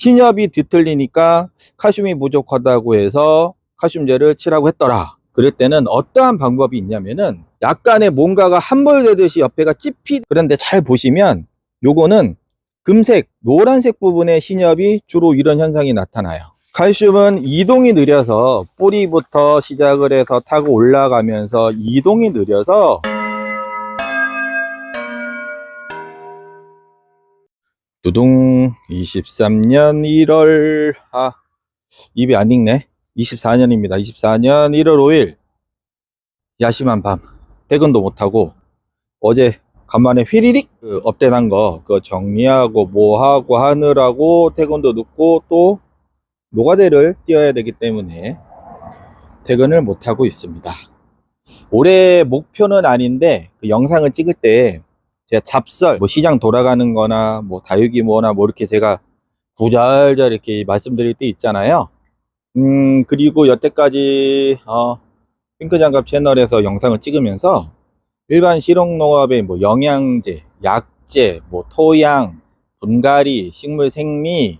신엽이 뒤틀리니까 칼슘이 부족하다고 해서 칼슘제를 치라고 했더라. 그럴 때는 어떠한 방법이 있냐면은 약간의 뭔가가 함몰되듯이 옆에가 찝히, 그런데 잘 보시면 요거는 금색 노란색 부분의 신엽이 주로 이런 현상이 나타나요. 칼슘은 이동이 느려서 뿌리부터 시작을 해서 타고 올라가면서 이동이 느려서 두둥 23년 1월 입이 안 익네. 24년입니다 24년 1월 5일 야심한 밤, 퇴근도 못하고 어제 간만에 휘리릭 업데이트한 거 그거 정리하고 뭐하고 하느라고 퇴근도 늦고 또 노가다를 뛰어야 되기 때문에 퇴근을 못하고 있습니다. 올해 목표는 아닌데 그 영상을 찍을 때 제가 잡설 뭐 시장 돌아가는 거나 뭐 다육이 뭐나 뭐 이렇게 제가 구절절 이렇게 말씀드릴 때 있잖아요. 그리고 여태까지 핑크장갑 채널에서 영상을 찍으면서 일반 실용농업의 뭐 영양제, 약제, 뭐 토양, 분갈이, 식물 생리,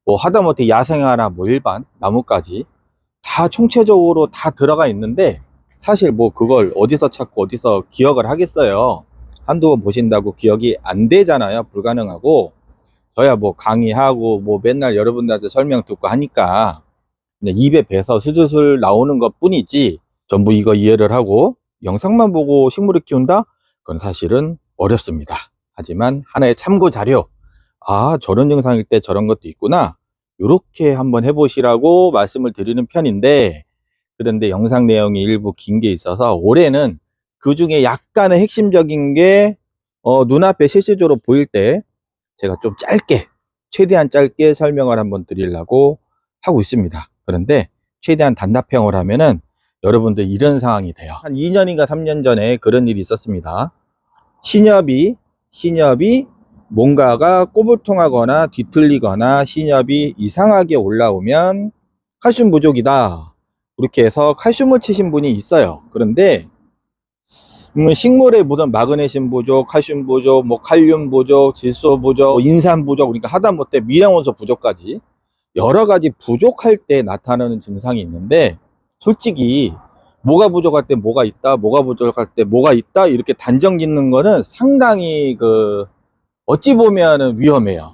뭐 하다못해 야생화나 뭐 일반 나무까지 다 총체적으로 다 들어가 있는데 사실 뭐 그걸 어디서 찾고 어디서 기억을 하겠어요. 한두 번 보신다고 기억이 안 되잖아요. 불가능하고. 저야 뭐 강의하고 뭐 맨날 여러분들한테 설명 듣고 하니까 그냥 입에 배서 술술 나오는 것 뿐이지 전부 이거 이해를 하고 영상만 보고 식물을 키운다? 그건 사실은 어렵습니다. 하지만 하나의 참고 자료, 저런 영상일 때 저런 것도 있구나, 이렇게 한번 해보시라고 말씀을 드리는 편인데, 그런데 영상 내용이 일부 긴 게 있어서 올해는 그 중에 약간의 핵심적인 게 눈앞에 실질적으로 보일 때 제가 좀 짧게, 최대한 짧게 설명을 한번 드리려고 하고 있습니다. 그런데 최대한 단답형을 하면은 여러분들 이런 상황이 돼요. 한 2년인가 3년 전에 그런 일이 있었습니다. 신엽이 뭔가가 꼬불통하거나 뒤틀리거나 신엽이 이상하게 올라오면 칼슘 부족이다, 그렇게 해서 칼슘을 치신 분이 있어요. 그런데 식물에 묻은 마그네슘 부족, 칼슘 부족, 뭐 칼륨 부족, 질소 부족, 뭐 인산 부족, 그러니까 하다못해 미량원소 부족까지 여러 가지 부족할 때 나타나는 증상이 있는데, 솔직히 뭐가 부족할 때 뭐가 있다, 뭐가 부족할 때 뭐가 있다, 이렇게 단정 짓는 거는 상당히 어찌 보면은 위험해요.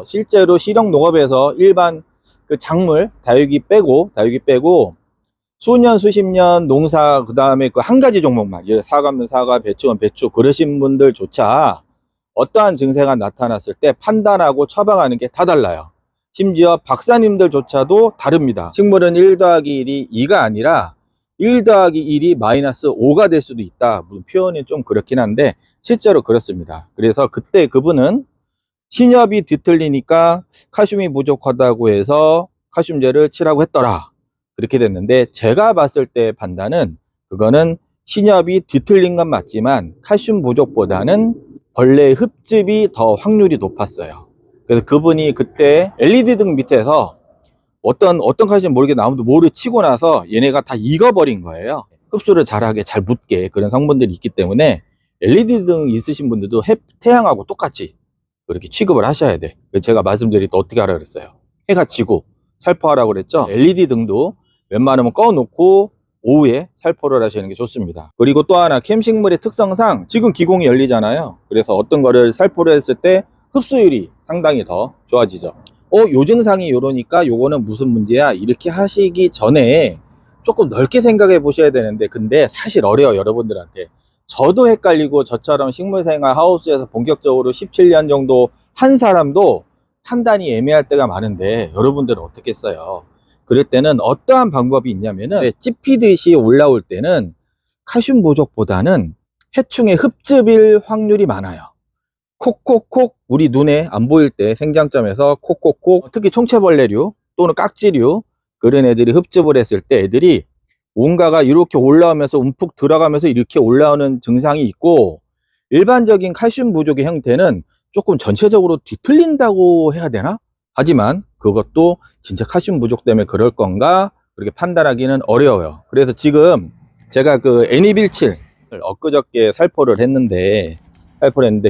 실제로 실용 농업에서 일반 그 작물 다육이 빼고 수년 수십 년 농사, 그 다음에 그 한 가지 종목만, 예를 사과면 사과, 배추면 배추 그러신 분들조차 어떠한 증세가 나타났을 때 판단하고 처방하는 게 다 달라요. 심지어 박사님들조차도 다릅니다. 식물은 1 더하기 1이 2가 아니라 1 더하기 1이 마이너스 5가 될 수도 있다. 물론 표현이 좀 그렇긴 한데 실제로 그렇습니다. 그래서 그때 그분은 신엽이 뒤틀리니까 칼슘이 부족하다고 해서 칼슘제를 치라고 했더라, 그렇게 됐는데, 제가 봤을 때 판단은 그거는 신엽이 뒤틀린 건 맞지만 칼슘 부족보다는 벌레 흡집이 더 확률이 높았어요. 그래서 그분이 그때 LED 등 밑에서 어떤 칼슘 모르게 아무도 모르 치고 나서 얘네가 다 익어버린 거예요. 흡수를 잘하게 잘 묻게 그런 성분들이 있기 때문에 LED 등 있으신 분들도 태양하고 똑같이 그렇게 취급을 하셔야 돼. 제가 말씀드릴 때 어떻게 하라 그랬어요? 해가 지고 살포하라고 그랬죠. LED 등도 웬만하면 꺼놓고 오후에 살포를 하시는 게 좋습니다. 그리고 또 하나, 캠식물의 특성상 지금 기공이 열리잖아요. 그래서 어떤 거를 살포를 했을 때 흡수율이 상당히 더 좋아지죠. 요 증상이 이러니까 요거는 무슨 문제야, 이렇게 하시기 전에 조금 넓게 생각해 보셔야 되는데, 근데 사실 어려워요. 여러분들한테 저도 헷갈리고, 저처럼 식물생활 하우스에서 본격적으로 17년 정도 한 사람도 판단이 애매할 때가 많은데 여러분들은 어떻겠어요? 그럴 때는 어떠한 방법이 있냐면은 찝히듯이 올라올 때는 칼슘 부족보다는 해충의 흡집일 확률이 많아요. 콕콕콕, 우리 눈에 안 보일 때 생장점에서 콕콕콕, 특히 총체벌레류 또는 깍지류 그런 애들이 흡집을 했을 때 애들이 뭔가가 이렇게 올라오면서 움푹 들어가면서 이렇게 올라오는 증상이 있고, 일반적인 칼슘 부족의 형태는 조금 전체적으로 뒤틀린다고 해야 되나? 하지만 그것도 진짜 칼슘 부족 때문에 그럴 건가 그렇게 판단하기는 어려워요. 그래서 지금 제가 그 애니빌7 엊그저께 살포를 했는데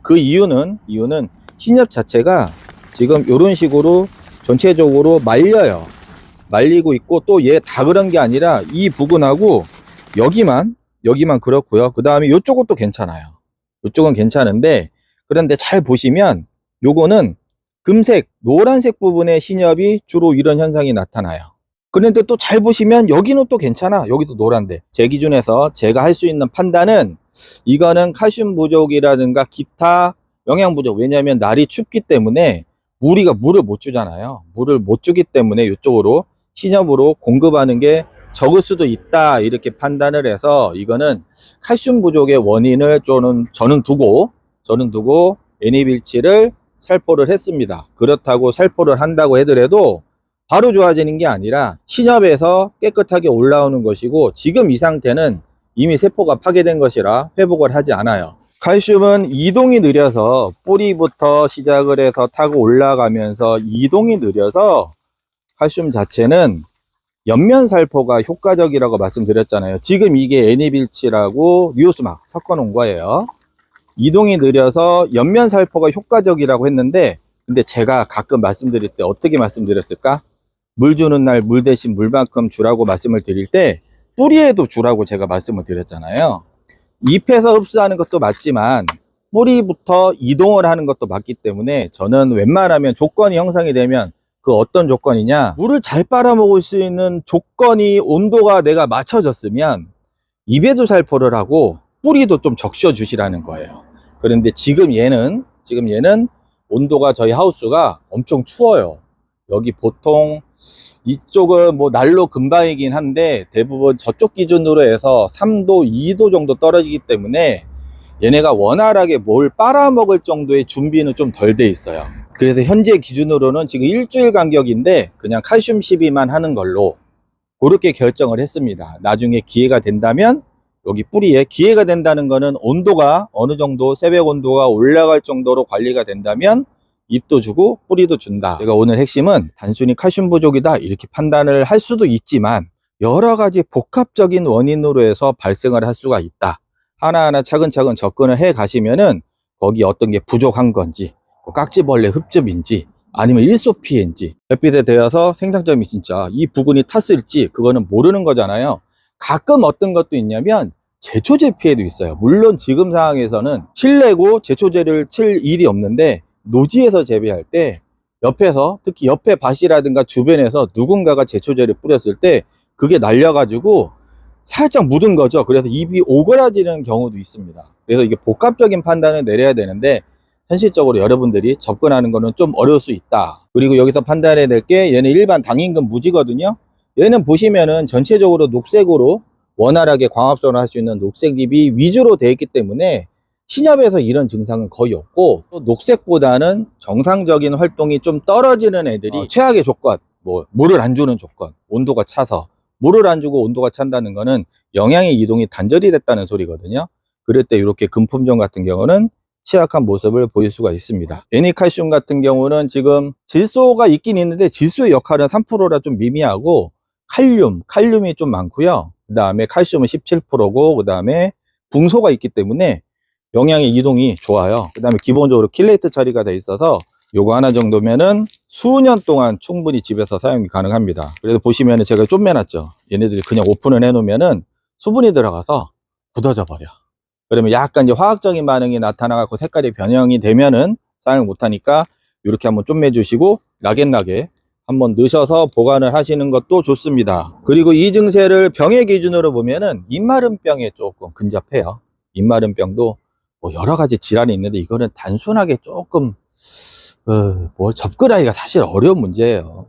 그 이유는 신엽 자체가 지금 이런 식으로 전체적으로 말려요. 말리고 있고, 또 얘 다 그런 게 아니라 이 부분하고 여기만 그렇고요. 그 다음에 이쪽은 또 괜찮아요. 이쪽은 괜찮은데, 그런데 잘 보시면 요거는 금색 노란색 부분의 신엽이 주로 이런 현상이 나타나요. 그런데 또 잘 보시면 여기는 또 괜찮아. 여기도 노란데, 제 기준에서 제가 할 수 있는 판단은 이거는 칼슘 부족이라든가 기타 영양 부족. 왜냐하면 날이 춥기 때문에 우리가 물을 못 주잖아요. 물을 못 주기 때문에 이쪽으로 신엽으로 공급하는 게 적을 수도 있다, 이렇게 판단을 해서 이거는 칼슘 부족의 원인을 저는 두고 애니빌치를 살포를 했습니다. 그렇다고 살포를 한다고 하더라도 바로 좋아지는 게 아니라 신엽에서 깨끗하게 올라오는 것이고, 지금 이 상태는 이미 세포가 파괴된 것이라 회복을 하지 않아요. 칼슘은 이동이 느려서 뿌리부터 시작을 해서 타고 올라가면서 이동이 느려서 칼슘 자체는 옆면 살포가 효과적이라고 말씀드렸잖아요. 지금 이게 애니빌치라고 뉴스막 섞어 놓은 거예요. 이동이 느려서 옆면 살포가 효과적이라고 했는데, 근데 제가 가끔 말씀드릴 때 어떻게 말씀드렸을까? 물 주는 날 물 대신 물만큼 주라고 말씀을 드릴 때 뿌리에도 주라고 제가 말씀을 드렸잖아요. 잎에서 흡수하는 것도 맞지만 뿌리부터 이동을 하는 것도 맞기 때문에, 저는 웬만하면 조건이 형성이 되면, 그 어떤 조건이냐, 물을 잘 빨아먹을 수 있는 조건이, 온도가 내가 맞춰졌으면 잎에도 살포를 하고 뿌리도 좀 적셔 주시라는 거예요. 그런데 지금 얘는 온도가, 저희 하우스가 엄청 추워요. 여기 보통 이쪽은 뭐 난로 근방이긴 한데 대부분 저쪽 기준으로 해서 3도, 2도 정도 떨어지기 때문에 얘네가 원활하게 뭘 빨아먹을 정도의 준비는 좀 덜 돼 있어요. 그래서 현재 기준으로는 지금 일주일 간격인데 그냥 칼슘 시비만 하는 걸로 그렇게 결정을 했습니다. 나중에 기회가 된다면, 여기 뿌리에 기회가 된다는 거는 온도가 어느 정도, 새벽 온도가 올라갈 정도로 관리가 된다면 잎도 주고 뿌리도 준다. 제가 오늘 핵심은 단순히 칼슘 부족이다 이렇게 판단을 할 수도 있지만, 여러 가지 복합적인 원인으로 해서 발생을 할 수가 있다. 하나하나 차근차근 접근을 해 가시면은 거기 어떤 게 부족한 건지, 뭐 깍지벌레 흡집인지 아니면 일소 피해인지, 햇빛에 대어서 생장점이 진짜 이 부분이 탔을지 그거는 모르는 거잖아요. 가끔 어떤 것도 있냐면 제초제 피해도 있어요. 물론 지금 상황에서는 실내고 제초제를 칠 일이 없는데, 노지에서 재배할 때 옆에서, 특히 옆에 밭이라든가 주변에서 누군가가 제초제를 뿌렸을 때 그게 날려가지고 살짝 묻은 거죠. 그래서 잎이 오그라지는 경우도 있습니다. 그래서 이게 복합적인 판단을 내려야 되는데, 현실적으로 여러분들이 접근하는 거는 좀 어려울 수 있다. 그리고 여기서 판단해야 될 게, 얘는 일반 당임금 무지거든요. 얘는 보시면은 전체적으로 녹색으로 원활하게 광합성을 할 수 있는 녹색 잎이 위주로 되어 있기 때문에 신엽에서 이런 증상은 거의 없고, 또 녹색보다는 정상적인 활동이 좀 떨어지는 애들이 최악의 조건, 뭐 물을 안 주는 조건, 온도가 차서. 물을 안 주고 온도가 찬다는 거는 영양의 이동이 단절이 됐다는 소리거든요. 그럴 때 이렇게 금품종 같은 경우는 취약한 모습을 보일 수가 있습니다. 애니칼슘 같은 경우는 지금 질소가 있긴 있는데 질소의 역할은 3%라 좀 미미하고, 칼륨이 좀 많고요. 그 다음에 칼슘은 17%고, 그 다음에 붕소가 있기 때문에 영양의 이동이 좋아요. 그 다음에 기본적으로 킬레이트 처리가 돼 있어서 요거 하나 정도면은 수년 동안 충분히 집에서 사용이 가능합니다. 그래서 보시면은 제가 좀매놨죠. 얘네들이 그냥 오픈을 해 놓으면은 수분이 들어가서 굳어져 버려. 그러면 약간 이제 화학적인 반응이 나타나고 색깔이 변형이 되면은 사용을 못하니까 이렇게 한번 좀매 주시고 락앤락에 한번 넣으셔서 보관을 하시는 것도 좋습니다. 그리고 이 증세를 병의 기준으로 보면은 입마름병에 조금 근접해요. 입마름병도 뭐 여러 가지 질환이 있는데, 이거는 단순하게 조금 뭘 접근하기가 사실 어려운 문제예요.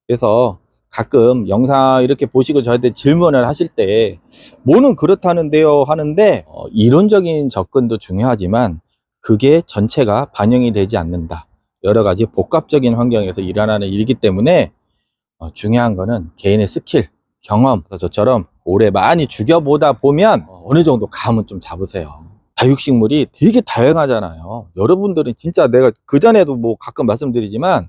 그래서 가끔 영상 이렇게 보시고 저한테 질문을 하실 때 뭐는 그렇다는데요 하는데, 이론적인 접근도 중요하지만 그게 전체가 반영이 되지 않는다. 여러 가지 복합적인 환경에서 일어나는 일이기 때문에 중요한 거는 개인의 스킬, 경험. 저처럼 오래 많이 죽여보다 보면 어느 정도 감은 좀 잡으세요. 다육식물이 되게 다양하잖아요. 여러분들은 진짜, 내가 그전에도 뭐 가끔 말씀드리지만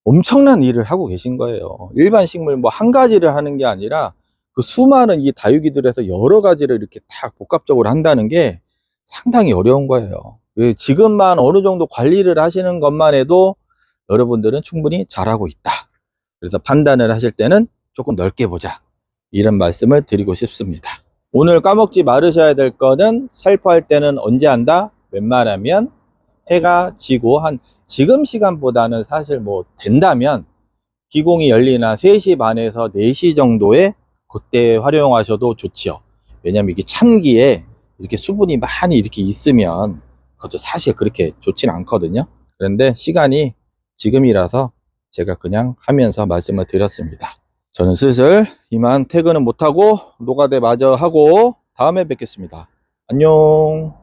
엄청난 일을 하고 계신 거예요. 일반 식물 뭐 한 가지를 하는 게 아니라 그 수많은 이 다육이들에서 여러 가지를 이렇게 다 복합적으로 한다는 게 상당히 어려운 거예요. 지금만 어느 정도 관리를 하시는 것만 해도 여러분들은 충분히 잘하고 있다. 그래서 판단을 하실 때는 조금 넓게 보자, 이런 말씀을 드리고 싶습니다. 오늘 까먹지 말으셔야 될 거는, 살포할 때는 언제 한다? 웬만하면 해가 지고 지금 시간보다는 사실 뭐 된다면 기공이 열리는 3시 반에서 4시 정도에 그때 활용하셔도 좋지요. 왜냐면 이게 찬기에 이렇게 수분이 많이 이렇게 있으면 그것도 사실 그렇게 좋지는 않거든요. 그런데 시간이 지금이라서 제가 그냥 하면서 말씀을 드렸습니다. 저는 슬슬 이만 퇴근은 못하고 노가대 마저 하고 다음에 뵙겠습니다. 안녕.